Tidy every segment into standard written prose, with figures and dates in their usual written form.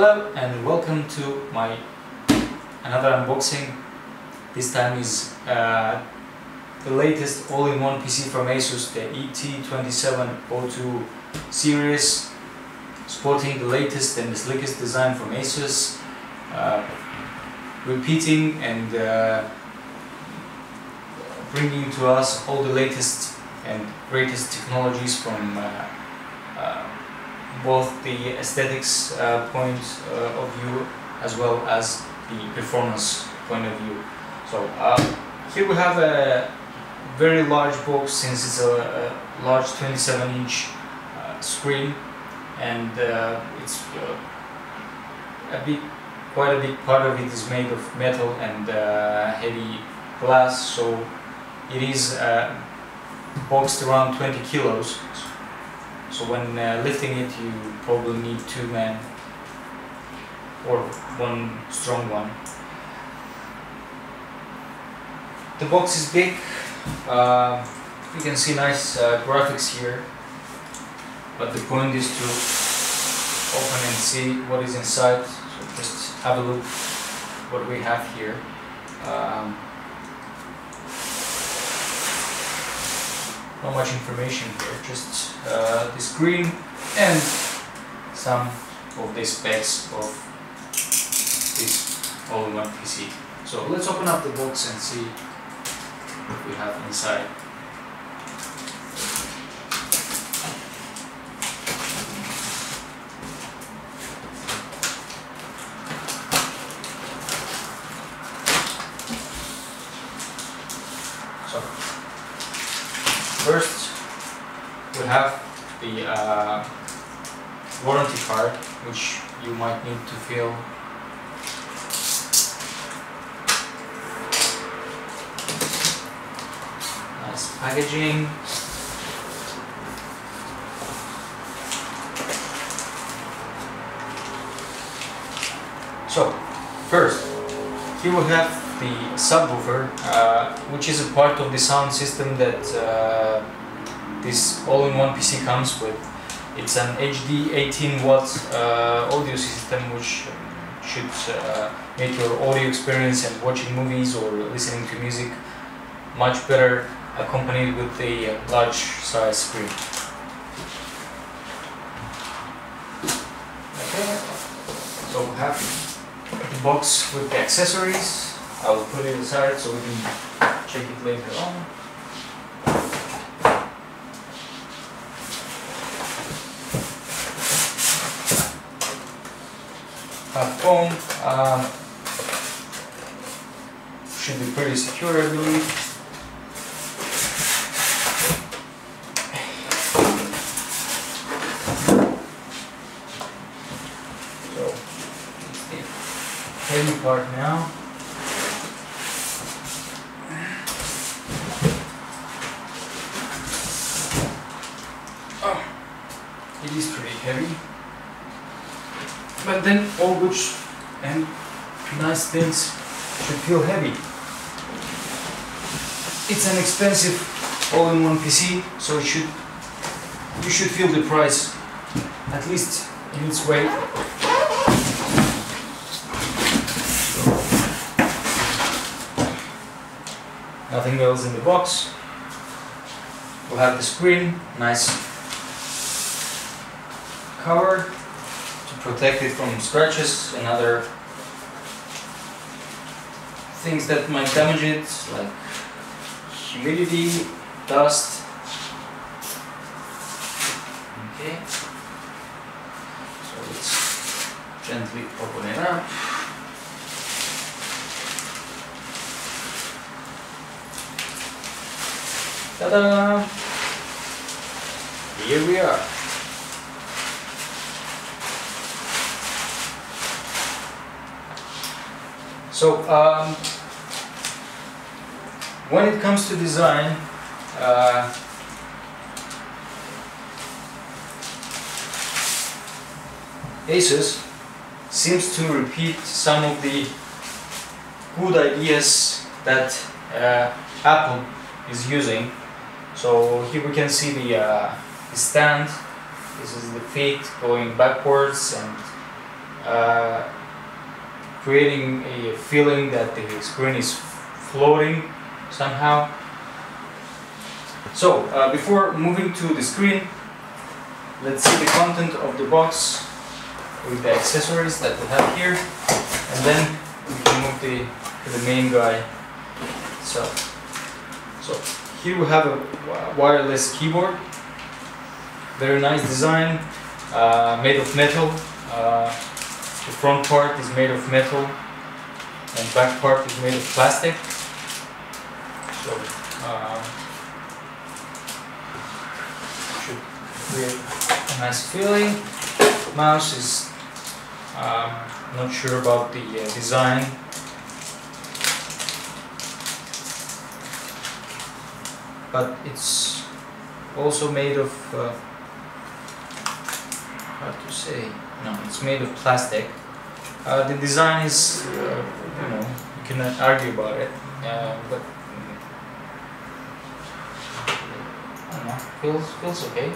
Hello and welcome to my another unboxing. This time is the latest all-in-one PC from ASUS, the ET2702 Series, sporting the latest and the slickest design from ASUS, repeating and bringing to us all the latest and greatest technologies from both the aesthetics point of view as well as the performance point of view. So here we have a very large box, since it's a large 27-inch screen, and it's quite a big part of it is made of metal and heavy glass, so it is boxed around 20 kilos. So when lifting it, you probably need two men or one strong one. The box is big. You can see nice graphics here, but the point is to open and see what is inside. So just have a look what we have here. Not much information here, just the screen and some of the specs of this all-in-one PC. So let's open up the box and see what we have inside. So first, we have the warranty card, which you might need to fill. Nice packaging. So, first, here we have the subwoofer, which is a part of the sound system that this all-in-one PC comes with. It's an HD 18-watt audio system, which should make your audio experience and watching movies or listening to music much better, accompanied with a large size screen. Okay, so we have the box with the accessories. I will put it aside so we can check it later on. Foam should be pretty secure, I believe. So it's the heavy part now. Oh, it is pretty heavy. But then all good and nice things should feel heavy. It's an expensive all-in-one PC, so you should feel the price, at least in its weight. Nothing else in the box. We'll have the screen, nice cover, protect it from scratches and other things that might damage it, like humidity, dust. Okay, so let's gently open it up. Ta-da! Here we are. So, when it comes to design, ASUS seems to repeat some of the good ideas that Apple is using. So here we can see the stand. This is the feet going backwards and creating a feeling that the screen is floating somehow. So before moving to the screen, let's see the content of the box with the accessories that we have here, and then we can move to the main guy itself. So here we have a wireless keyboard, very nice design, made of metal. The front part is made of metal and back part is made of plastic. So should create a nice feeling. Mouse is not sure about the design. But it's also made of, how to say, no, it's made of plastic. The design is, you know, you cannot argue about it, but I don't know, feels okay,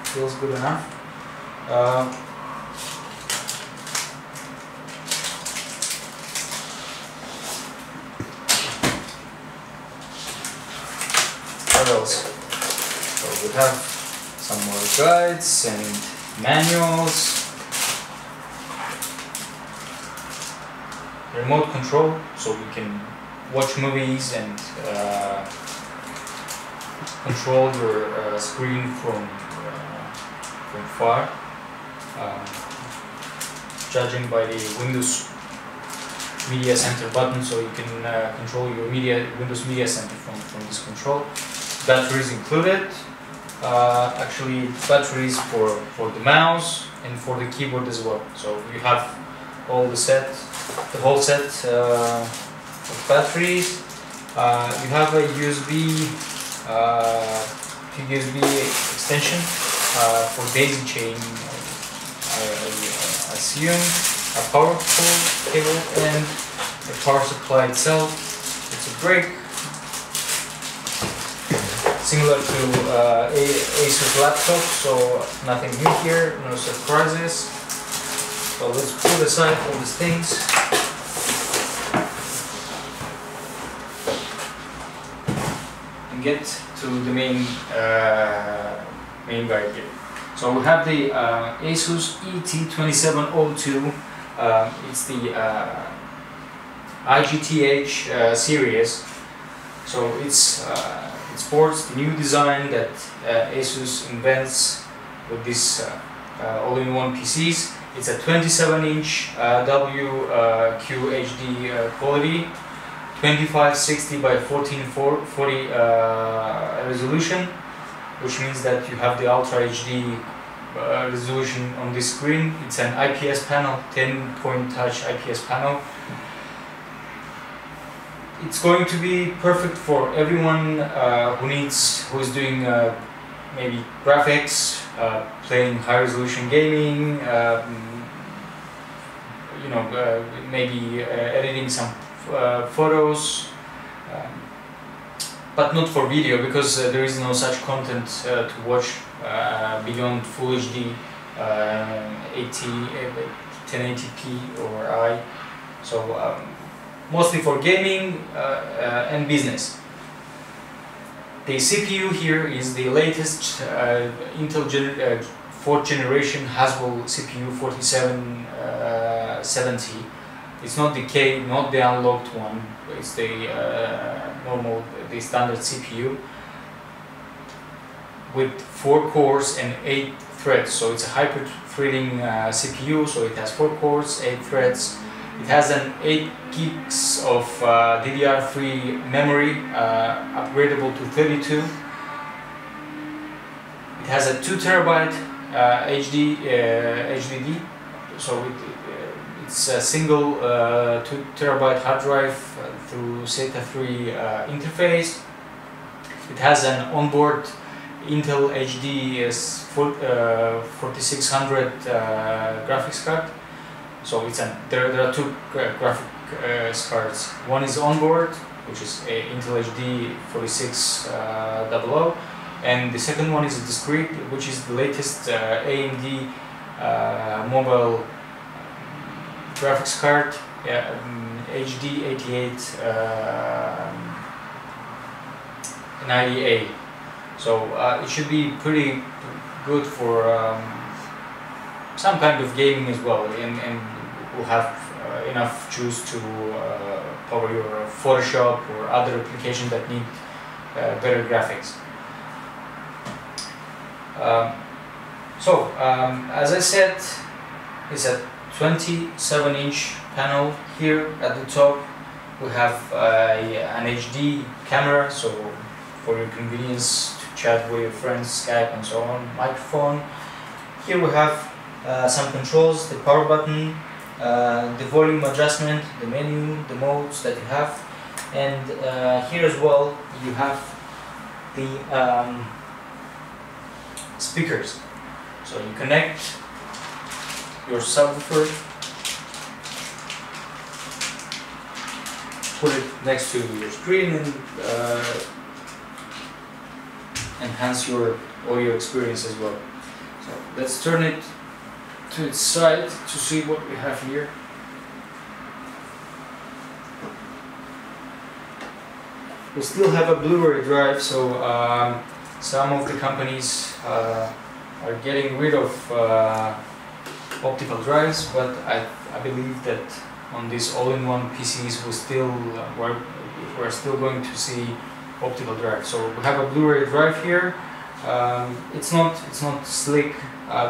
feels good enough. What else? So we have some more guides and manuals, remote control, so we can watch movies and control your screen from far, judging by the Windows Media Center button, so you can control your Windows Media Center from this control. Batteries included. Actually, batteries for the mouse and for the keyboard as well. So you have all the whole set of batteries. You have a USB to USB extension for daisy chain, I assume, a powerful cable, and the power supply itself. It's a brick, similar to ASUS laptop, so nothing new here, no surprises. So let's put aside all these things. And get to the main guide here. So we have the ASUS ET2702. It's the IGTH series. So it sports the new design that ASUS invents with this all-in-one PCs. It's a 27-inch QHD quality, 2560 by 1440 resolution, which means that you have the Ultra HD resolution on this screen. It's an IPS panel, 10-point touch IPS panel. It's going to be perfect for everyone who is doing maybe graphics, playing high-resolution gaming, you know, maybe editing some photos, but not for video, because there is no such content to watch beyond Full HD, 1080p or I. So mostly for gaming and business. The CPU here is the latest Intel 4th generation Haswell CPU 4770. It's not the K, not the unlocked one. It's the the standard CPU with 4 cores and 8 threads. So it's a hyper-threading CPU. So it has 4 cores, 8 threads. It has an 8 gigs of DDR3 memory, upgradable to 32. It has a 2 terabyte HDD, so it's a single 2 terabyte hard drive through SATA 3 interface. It has an onboard Intel HD 4600 graphics card. So there are 2 graphic cards. One is onboard, which is a Intel HD 4600, and the second one is a discrete, which is the latest AMD mobile graphics card, yeah, HD8890A. So it should be pretty good for some kind of gaming as well, and will have enough juice to power your Photoshop or other applications that need better graphics. As I said, it's a 27-inch panel here at the top. We have an HD camera, so for your convenience to chat with your friends, Skype and so on. Microphone. Here we have some controls, the power button, the volume adjustment, the menu, the modes that you have, and here as well you have the speakers. So you connect your subwoofer, put it next to your screen, and enhance your audio experience as well. So let's turn it to its side to see what we have here. We still have a Blu-ray drive, so some of the companies are getting rid of optical drives, but I believe that on these all-in-one PCs we're still going to see optical drive. So we have a Blu-ray drive here. It's not slick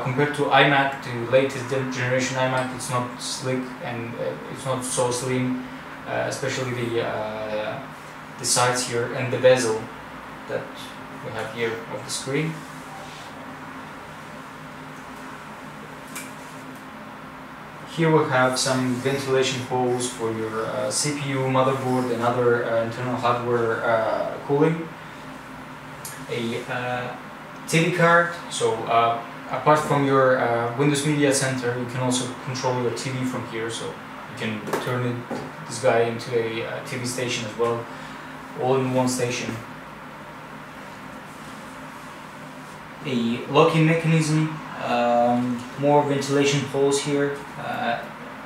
compared to iMac, the latest generation iMac. It's not slick and it's not so slim, especially the sides here and the bezel that we have here of the screen. Here we have some ventilation holes for your CPU, motherboard and other internal hardware cooling. A TV card, so apart from your Windows Media Center, you can also control your TV from here, so you can turn this guy into a TV station as well, all in one station. A locking mechanism, more ventilation holes here,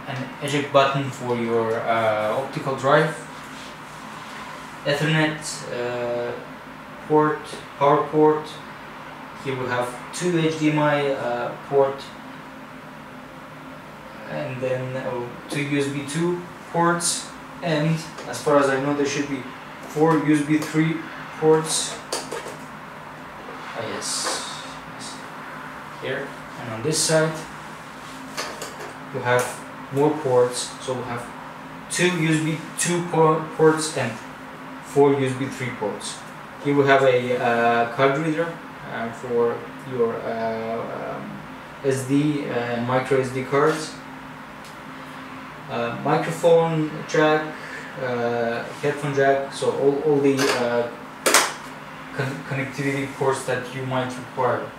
an eject button for your optical drive, Ethernet port, power port. Here we have two HDMI port, and then two USB 2 ports, and as far as I know there should be 4 USB 3 ports. Yes, here, and on this side we have more ports, so we have 2 USB 2 ports and 4 USB 3 ports. Here we have a card reader for your SD and micro SD cards, microphone jack, headphone jack, so all the connectivity ports that you might require.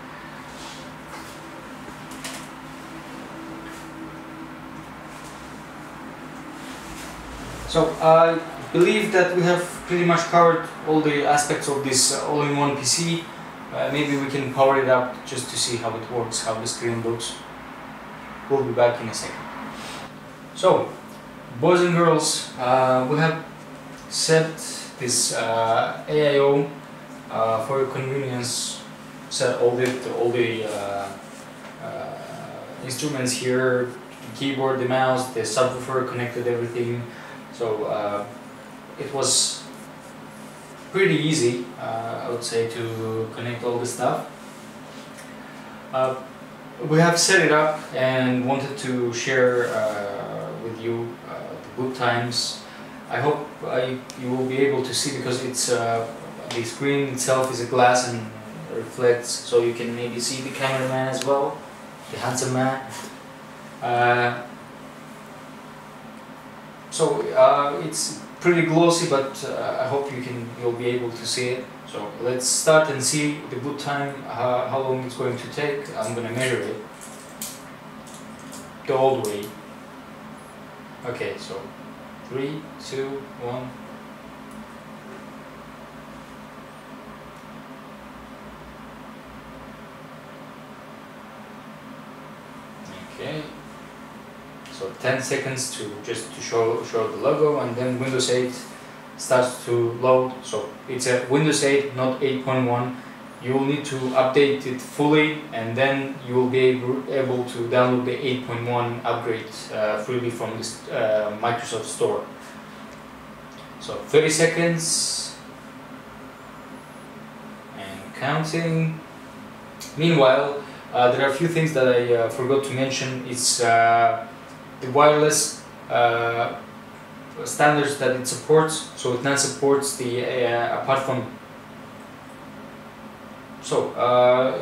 So I believe that we have pretty much covered all the aspects of this all-in-one PC. Maybe we can power it up just to see how it works, how the screen looks. We'll be back in a second. So, boys and girls, we have set this AIO for your convenience. Set all the instruments here, the keyboard, the mouse, the subwoofer, connected everything. So it was pretty easy, I would say, to connect all the stuff. We have set it up and wanted to share with you the boot times. I hope you will be able to see, because it's the screen itself is a glass and reflects, so you can maybe see the cameraman as well, the handsome man. It's pretty glossy, but I hope you'll be able to see it. So let's start and see the boot time, how long it's going to take. I'm going to measure it the old way. Okay, so 3, 2, 1. Okay, so 10 seconds to just to show the logo, and then Windows 8 starts to load. So it's a Windows 8, not 8.1. You will need to update it fully, and then you will be able to download the 8.1 upgrade freely from this Microsoft Store. So 30 seconds and counting. Meanwhile, there are a few things that I forgot to mention. It's the wireless standards that it supports. So it now supports the apart from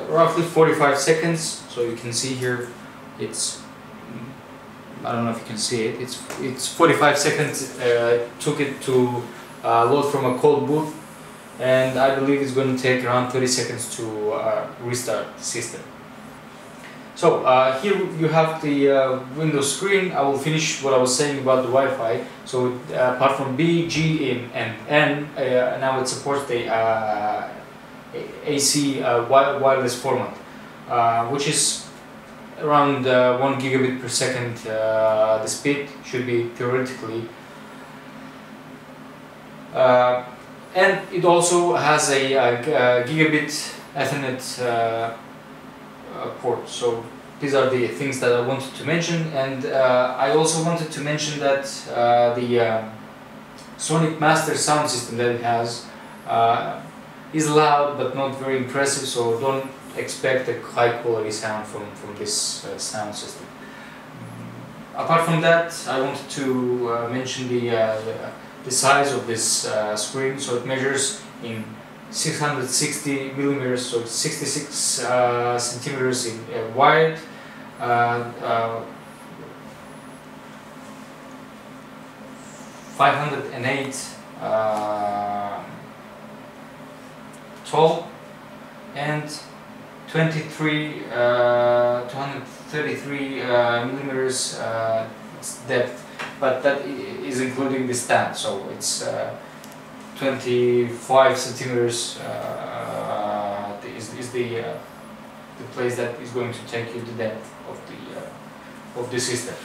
roughly 45 seconds. So you can see here, it's, I don't know if you can see it, it's 45 seconds took it to load from a cold boot, and I believe it's going to take around 30 seconds to restart the system. So here you have the Windows screen. I will finish what I was saying about the Wi-Fi. So apart from B, G, and N, now it supports the AC wireless format, which is around 1 gigabit per second. The speed should be theoretically, and it also has a gigabit Ethernet port. So these are the things that I wanted to mention, and I also wanted to mention that the Sonic Master sound system that it has is loud but not very impressive, so don't expect a high quality sound from this sound system. Apart from that, I wanted to mention the size of this screen. So it measures in 660 millimeters, so 66 centimeters in wide, 508 tall, and 233 millimeters depth, but that is including the stand, so it's 25 centimeters is the place that is going to take you the depth of the system.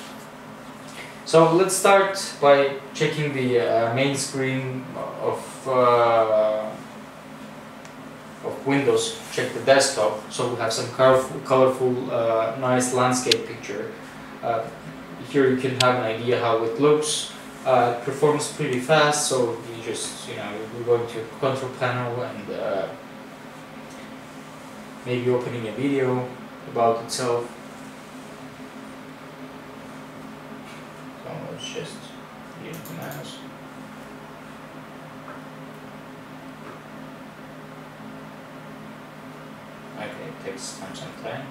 So let's start by checking the main screen of Windows. Check the desktop. So we have some colorful, nice landscape picture. Here you can have an idea how it looks. It performs pretty fast, so you just, you're going to control panel and maybe opening a video about itself. So let's just use the mouse. Okay, it takes some time.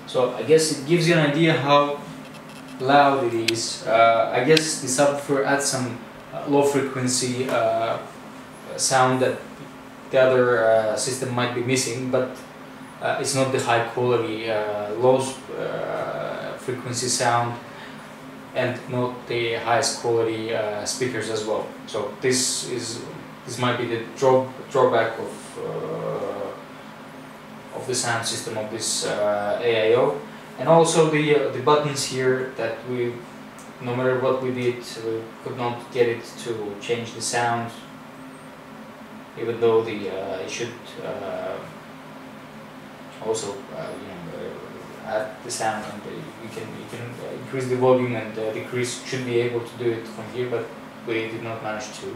So I guess it gives you an idea how loud it is. I guess the subwoofer adds some low frequency sound that the other system might be missing, but it's not the high quality low frequency sound, and not the highest quality speakers as well. So this might be the drawback of the sound system of this AIO. And also the buttons here, that no matter what we did, we could not get it to change the sound, even though it should also add the sound, and you can increase the volume and decrease. Should be able to do it from here, but we did not manage to.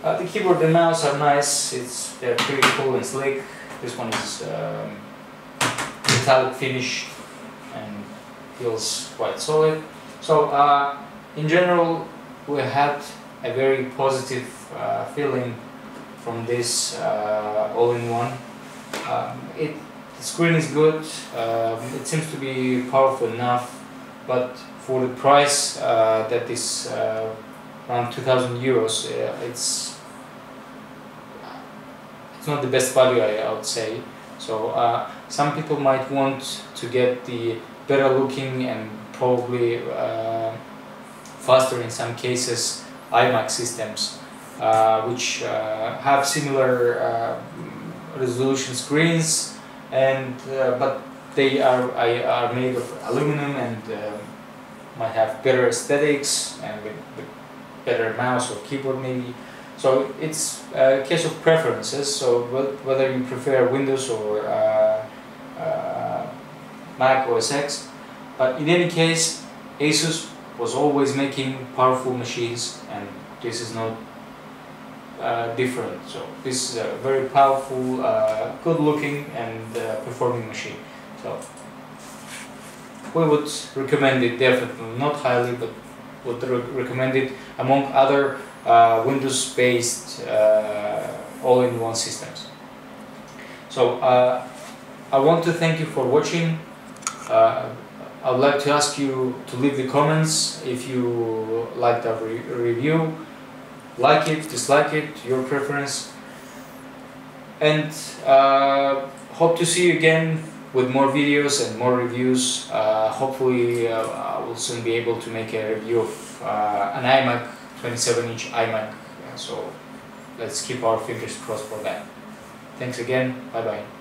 The keyboard and mouse are nice. They're pretty cool and slick. This one is metallic finish and feels quite solid. So in general, we had a very positive feeling from this all-in-one. The screen is good. It seems to be powerful enough, but for the price that is around 2,000 euros, it's not the best value, I would say. So some people might want to get the better looking and probably faster in some cases iMac systems, which have similar resolution screens, and but they are made of aluminum and might have better aesthetics and with better mouse or keyboard maybe. So it's a case of preferences. So whether you prefer Windows or Mac OS X, but in any case, ASUS was always making powerful machines, and this is not different. So this is a very powerful, good looking and performing machine. So we would recommend it, definitely, not highly, but would recommend it among other Windows based all-in-one systems. So I want to thank you for watching. I would like to ask you to leave the comments if you liked our review. Like it, dislike it, your preference. And hope to see you again with more videos and more reviews. Hopefully I will soon be able to make a review of an iMac, 27-inch iMac. So let's keep our fingers crossed for that. Thanks again, bye bye.